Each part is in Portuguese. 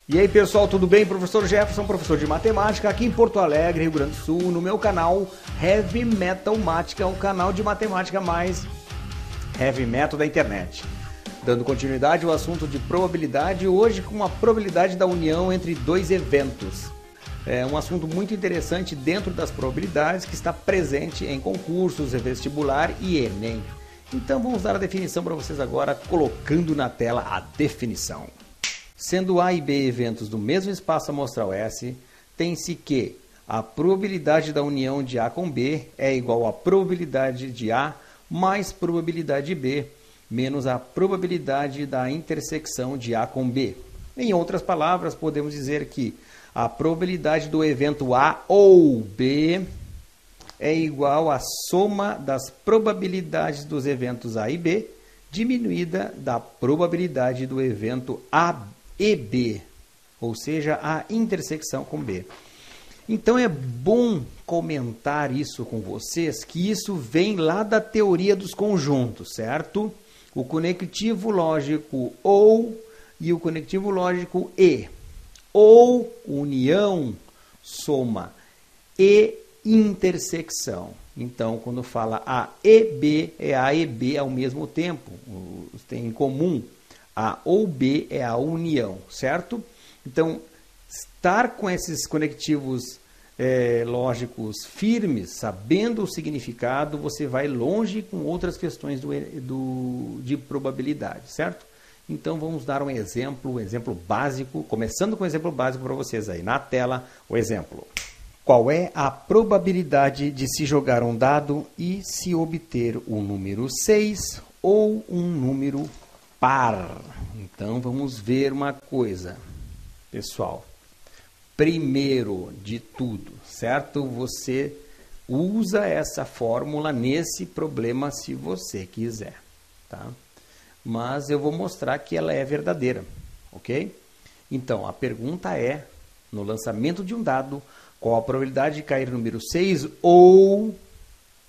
E aí pessoal, tudo bem? Professor Jefferson, professor de matemática aqui em Porto Alegre, Rio Grande do Sul, no meu canal Heavy Metal Mática, o canal de matemática mais heavy metal da internet. Dando continuidade ao assunto de probabilidade, hoje com a probabilidade da união entre dois eventos. É um assunto muito interessante dentro das probabilidades que está presente em concursos, vestibular e Enem. Então vamos dar a definição para vocês agora, colocando na tela a definição. Sendo A e B eventos do mesmo espaço amostral S, tem-se que a probabilidade da união de A com B é igual à probabilidade de A mais probabilidade de B, menos a probabilidade da intersecção de A com B. Em outras palavras, podemos dizer que a probabilidade do evento A ou B é igual à soma das probabilidades dos eventos A e B, diminuída da probabilidade do evento A e B, ou seja, a intersecção com B. Então é bom comentar isso com vocês, que isso vem lá da teoria dos conjuntos, certo? O conectivo lógico OU e o conectivo lógico E. Ou união, soma, e intersecção. Então, quando fala A e B, é A e B ao mesmo tempo, tem em comum. A ou B é a união, certo? Então, estar com esses conectivos lógicos firmes, sabendo o significado, você vai longe com outras questões de probabilidade, certo? Então, vamos dar um exemplo básico, começando com um exemplo básico para vocês aí. Na tela, o exemplo. Qual é a probabilidade de se jogar um dado e se obter um número 6 ou um número par? Então, vamos ver uma coisa, pessoal. Primeiro de tudo, certo? Você usa essa fórmula nesse problema se você quiser, tá? Mas eu vou mostrar que ela é verdadeira, ok? Então, a pergunta é, no lançamento de um dado, qual a probabilidade de cair número 6 ou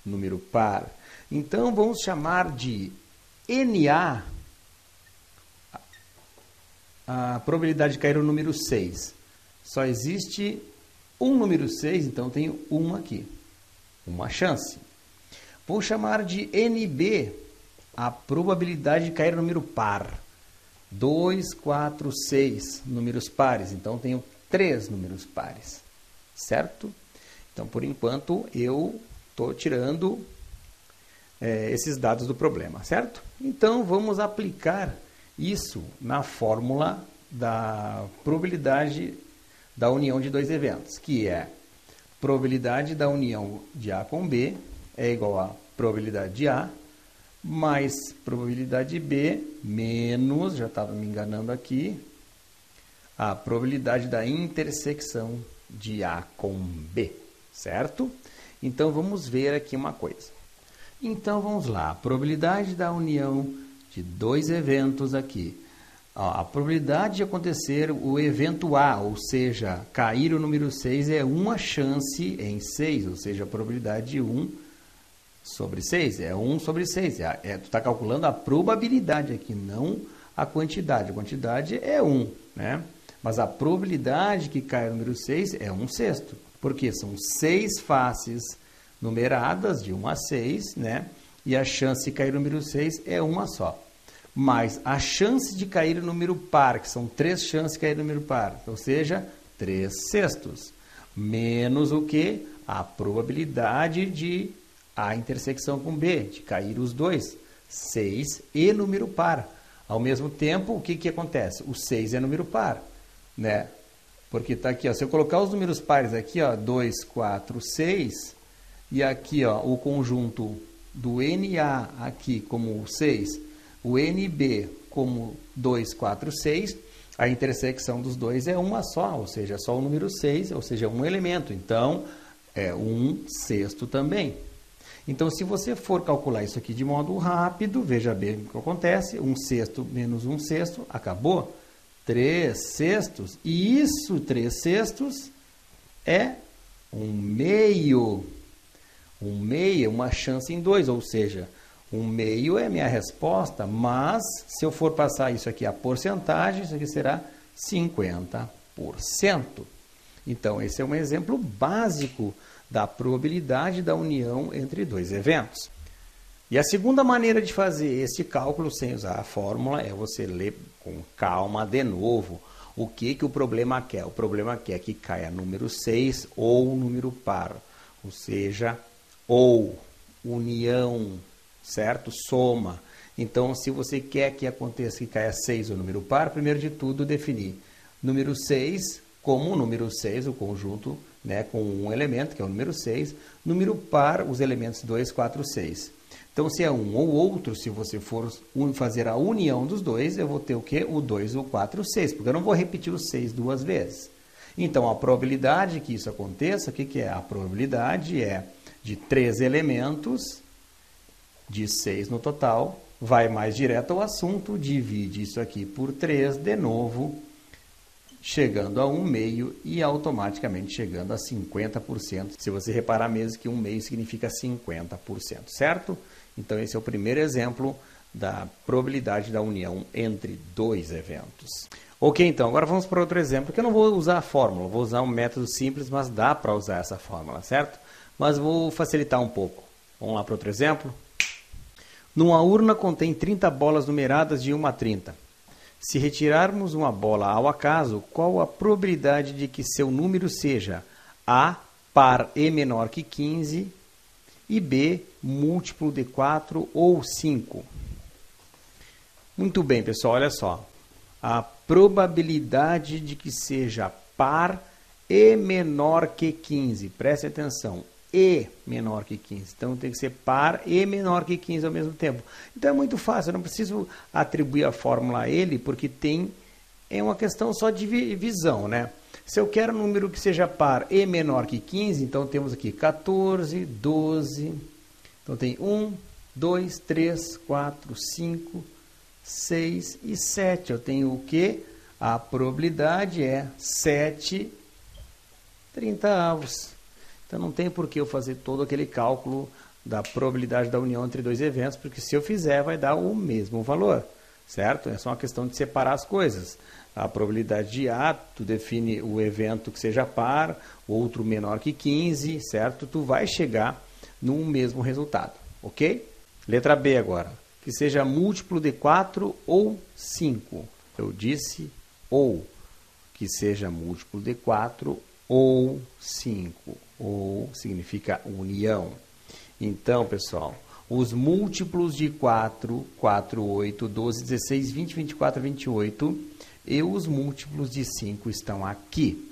número par? Então, vamos chamar de NA a probabilidade de cair o número 6. Só existe um número 6, então tenho um aqui. Uma chance. Vou chamar de NB a probabilidade de cair o número par. 2, 4, 6 números pares. Então tenho 3 números pares. Certo? Então, por enquanto, eu estou tirando esses dados do problema. Certo? Então, vamos aplicar isso na fórmula da probabilidade da união de dois eventos, que é probabilidade da união de A com B é igual a probabilidade de A mais probabilidade de B menos, já estava me enganando aqui, a probabilidade da intersecção de A com B, certo? Então, vamos ver aqui uma coisa. Então, vamos lá, a probabilidade da união de dois eventos aqui. A probabilidade de acontecer o evento A, ou seja, cair o número 6 é uma chance em 6, ou seja, a probabilidade de 1 sobre 6 é 1 sobre 6. Tu está calculando a probabilidade aqui, não a quantidade. A quantidade é 1, né? Mas a probabilidade que cai o número 6 é 1/6, porque são 6 faces numeradas de 1 a 6, né? E a chance de cair o número 6 é uma só. Mas a chance de cair o número par, que são 3 chances de cair o número par, ou seja, 3/6, menos o que? A probabilidade de A intersecção com B, de cair os dois, 6 e número par. Ao mesmo tempo, o que acontece? O 6 é número par, né? Porque está aqui, ó, se eu colocar os números pares aqui, ó, 2, 4, 6, e aqui ó, o conjunto do NA aqui como 6, o NB como 2, 4, 6, a intersecção dos dois é uma só, ou seja, só o número 6, ou seja, um elemento. Então, é 1/6 também. Então, se você for calcular isso aqui de modo rápido, veja bem o que acontece. 1/6 menos 1/6, acabou. 3/6. E isso, 3/6, é 1/2. 1/2 é uma chance em 2, ou seja, 1/2 é minha resposta, mas se eu for passar isso aqui a porcentagem, isso aqui será 50%. Então, esse é um exemplo básico da probabilidade da união entre dois eventos. E a segunda maneira de fazer esse cálculo sem usar a fórmula é você ler com calma de novo o que o problema quer. O problema quer que caia número 6 ou número par, ou seja, ou união, certo? Soma. Então, se você quer que aconteça que caia 6 ou número par, primeiro de tudo definir número 6 como número 6, o conjunto, né, com um elemento, que é o número 6, número par, os elementos 2, 4, 6. Então, se é um ou outro, se você for fazer a união dos dois, eu vou ter o quê? O 2, o 4 e o 6, porque eu não vou repetir o 6 duas vezes. Então, a probabilidade que isso aconteça, o que é? A probabilidade é de 3 elementos, de 6 no total, vai mais direto ao assunto, divide isso aqui por 3, de novo, chegando a 1/2 e automaticamente chegando a 50%. Se você reparar mesmo que 1/2 significa 50%, certo? Então, esse é o primeiro exemplo da probabilidade da união entre dois eventos. Ok, então, agora vamos para outro exemplo, que eu não vou usar a fórmula, vou usar um método simples, mas dá para usar essa fórmula, certo? Mas vou facilitar um pouco. Vamos lá para outro exemplo? Numa urna contém 30 bolas numeradas de 1 a 30. Se retirarmos uma bola ao acaso, qual a probabilidade de que seu número seja A, par e menor que 15, e B, múltiplo de 4 ou 5? Muito bem, pessoal, olha só. A probabilidade de que seja par e menor que 15. Preste atenção. E menor que 15. Então, tem que ser par e menor que 15 ao mesmo tempo. Então, é muito fácil. Eu não preciso atribuir a fórmula a ele, porque é uma questão só de visão, né? Se eu quero um número que seja par e menor que 15, então temos aqui 14, 12. Então, tem 1, 2, 3, 4, 5, 6 e 7. Eu tenho o quê? A probabilidade é 7/30. Então, não tem por que eu fazer todo aquele cálculo da probabilidade da união entre dois eventos, porque se eu fizer, vai dar o mesmo valor, certo? É só uma questão de separar as coisas. A probabilidade de A, tu define o evento que seja par, outro menor que 15, certo? Tu vai chegar no mesmo resultado, ok? Letra B agora. Que seja múltiplo de 4 ou 5. Eu disse ou. Que seja múltiplo de 4 ou 5. Ou significa união. Então, pessoal, os múltiplos de 4, 4, 8, 12, 16, 20, 24, 28, e os múltiplos de 5 estão aqui.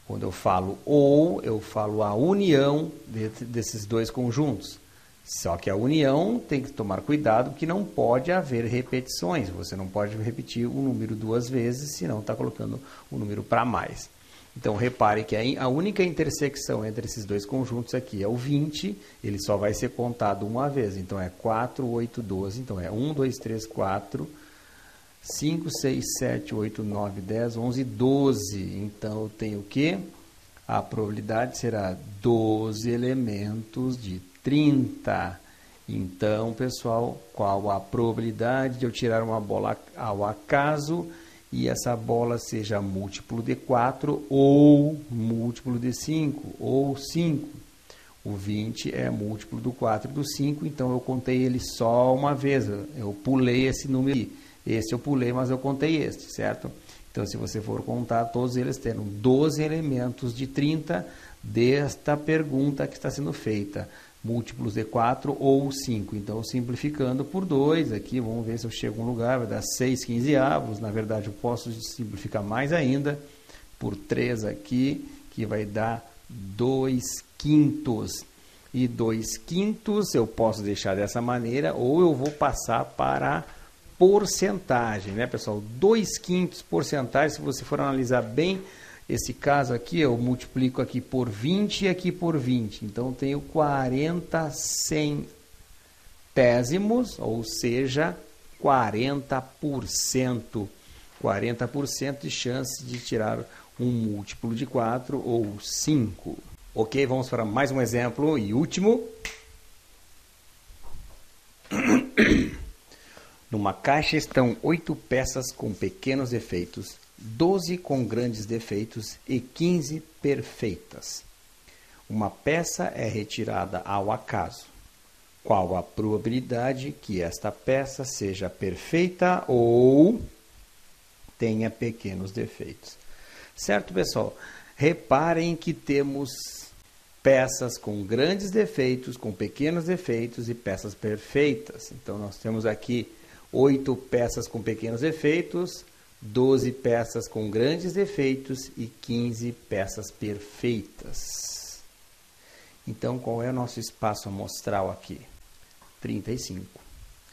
Quando eu falo ou, eu falo a união desses dois conjuntos. Só que a união tem que tomar cuidado, porque não pode haver repetições. Você não pode repetir o número duas vezes, senão está colocando o número para mais. Então, repare que a única intersecção entre esses dois conjuntos aqui é o 20, ele só vai ser contado uma vez. Então, é 4, 8, 12. Então, é 1, 2, 3, 4, 5, 6, 7, 8, 9, 10, 11, 12. Então, eu tenho o quê? A probabilidade será 12 elementos de 30. Então, pessoal, qual a probabilidade de eu tirar uma bola ao acaso e essa bola seja múltiplo de 4 ou múltiplo de 5 ou 5? O 20 é múltiplo do 4 e do 5, então eu contei ele só uma vez. Eu pulei esse número aqui. Esse eu pulei, mas eu contei este, certo? Então, se você for contar, todos eles terão 12 elementos de 30 desta pergunta que está sendo feita. Múltiplos de 4 ou 5. Então, simplificando por 2, aqui, vamos ver se eu chego a um lugar, vai dar 6 quinzeavos. Na verdade, eu posso simplificar mais ainda, por 3 aqui, que vai dar 2 quintos. E 2 quintos eu posso deixar dessa maneira, ou eu vou passar para porcentagem, né, pessoal? 2 quintos porcentagem, se você for analisar bem, esse caso aqui, eu multiplico aqui por 20 e aqui por 20. Então, eu tenho 40 centésimos, ou seja, 40%. 40% de chance de tirar um múltiplo de 4 ou 5. Ok, vamos para mais um exemplo e último. Numa caixa estão 8 peças com pequenos defeitos. 12 com grandes defeitos e 15 perfeitas. Uma peça é retirada ao acaso. Qual a probabilidade que esta peça seja perfeita ou tenha pequenos defeitos? Certo, pessoal? Reparem que temos peças com grandes defeitos, com pequenos defeitos e peças perfeitas. Então, nós temos aqui 8 peças com pequenos defeitos, 12 peças com grandes defeitos e 15 peças perfeitas. Então, qual é o nosso espaço amostral aqui? 35,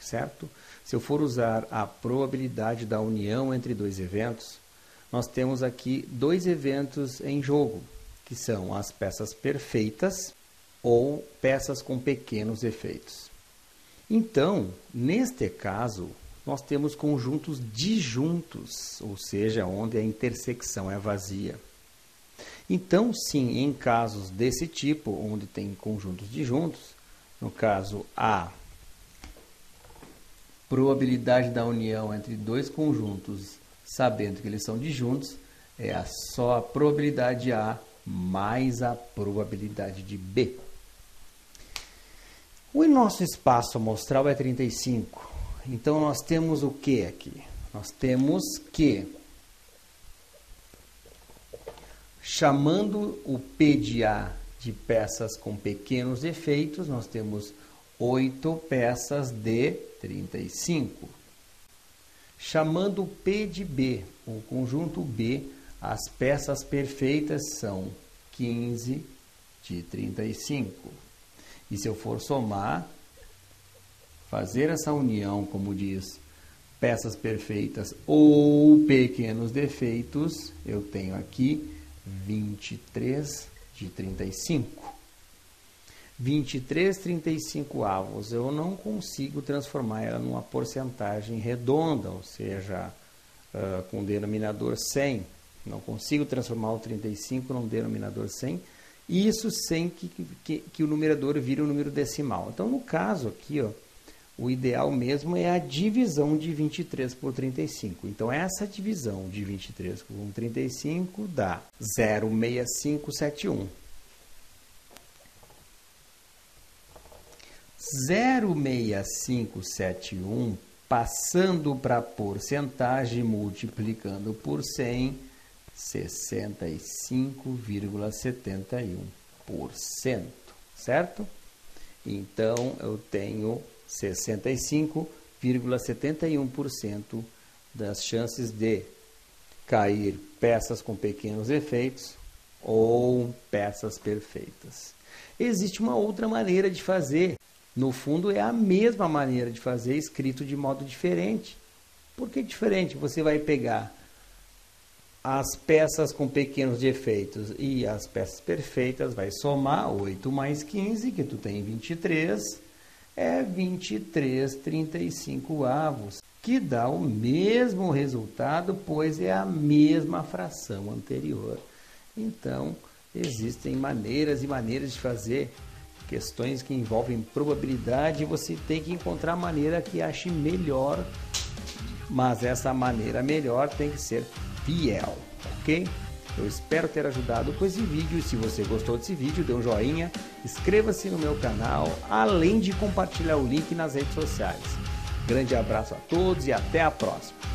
certo? Se eu for usar a probabilidade da união entre dois eventos, nós temos aqui 2 eventos em jogo, que são as peças perfeitas ou peças com pequenos defeitos. Então, neste caso, nós temos conjuntos disjuntos, ou seja, onde a intersecção é vazia. Então, sim, em casos desse tipo, onde tem conjuntos disjuntos, no caso A, probabilidade da união entre dois conjuntos, sabendo que eles são disjuntos, é só a probabilidade A mais a probabilidade de B. O nosso espaço amostral é 35. Então, nós temos o que aqui? Nós temos que, chamando o P de A de peças com pequenos defeitos, nós temos 8 peças de 35. Chamando o P de B, o conjunto B, as peças perfeitas são 15 de 35. E se eu for somar, fazer essa união, como diz, peças perfeitas ou pequenos defeitos, eu tenho aqui 23 de 35. 23 35avos, eu não consigo transformar ela numa porcentagem redonda, ou seja, com denominador 100. Não consigo transformar o 35 num denominador 100, isso sem que o numerador vire um número decimal. Então, no caso aqui, ó, o ideal mesmo é a divisão de 23 por 35. Então, essa divisão de 23 por 35 dá 0,6571. 0,6571, passando para porcentagem, multiplicando por 100, 65,71%, certo? Então, eu tenho 65,71% das chances de cair peças com pequenos defeitos ou peças perfeitas. Existe uma outra maneira de fazer. No fundo, é a mesma maneira de fazer, escrito de modo diferente. Por que diferente? Você vai pegar as peças com pequenos defeitos e as peças perfeitas, vai somar 8 mais 15, que tu tem 23, é 23 35avos, que dá o mesmo resultado, pois é a mesma fração anterior. Então, existem maneiras e maneiras de fazer questões que envolvem probabilidade, e você tem que encontrar a maneira que ache melhor, mas essa maneira melhor tem que ser fiel, ok? Eu espero ter ajudado com esse vídeo. Se você gostou desse vídeo, dê um joinha, inscreva-se no meu canal, além de compartilhar o link nas redes sociais. Grande abraço a todos e até a próxima!